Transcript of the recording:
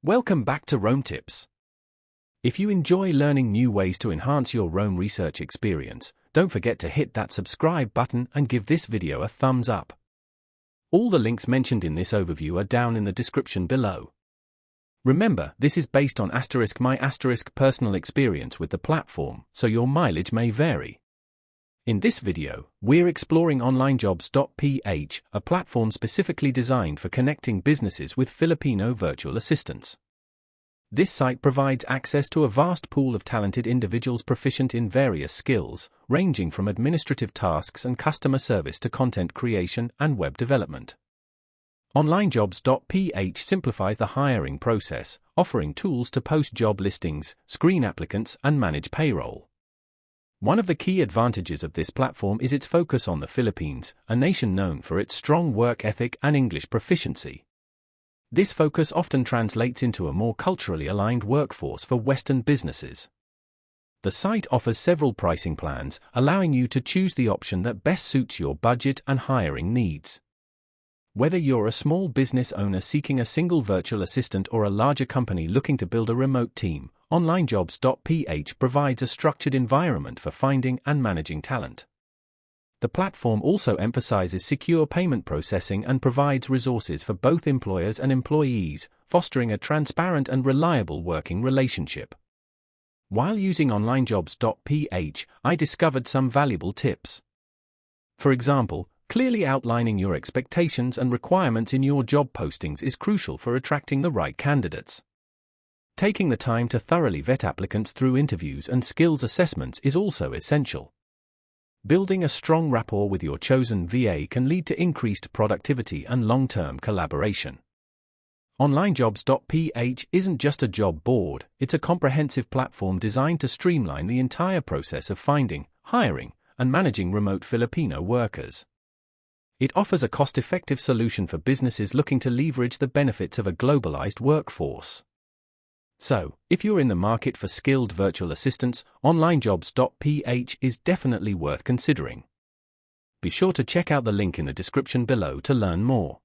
Welcome back to Rome Tips. If you enjoy learning new ways to enhance your Rome research experience, don't forget to hit that subscribe button and give this video a thumbs up. All the links mentioned in this overview are down in the description below. Remember, this is based on my personal experience with the platform, so your mileage may vary. In this video, we're exploring OnlineJobs.ph, a platform specifically designed for connecting businesses with Filipino virtual assistants. This site provides access to a vast pool of talented individuals proficient in various skills, ranging from administrative tasks and customer service to content creation and web development. OnlineJobs.ph simplifies the hiring process, offering tools to post job listings, screen applicants, and manage payroll. One of the key advantages of this platform is its focus on the Philippines, a nation known for its strong work ethic and English proficiency. This focus often translates into a more culturally aligned workforce for Western businesses. The site offers several pricing plans, allowing you to choose the option that best suits your budget and hiring needs. Whether you're a small business owner seeking a single virtual assistant or a larger company looking to build a remote team, OnlineJobs.ph provides a structured environment for finding and managing talent. The platform also emphasizes secure payment processing and provides resources for both employers and employees, fostering a transparent and reliable working relationship. While using OnlineJobs.ph, I discovered some valuable tips. For example, clearly outlining your expectations and requirements in your job postings is crucial for attracting the right candidates. Taking the time to thoroughly vet applicants through interviews and skills assessments is also essential. Building a strong rapport with your chosen VA can lead to increased productivity and long-term collaboration. OnlineJobs.ph isn't just a job board, it's a comprehensive platform designed to streamline the entire process of finding, hiring, and managing remote Filipino workers. It offers a cost-effective solution for businesses looking to leverage the benefits of a globalized workforce. So, if you're in the market for skilled virtual assistants, OnlineJobs.ph is definitely worth considering. Be sure to check out the link in the description below to learn more.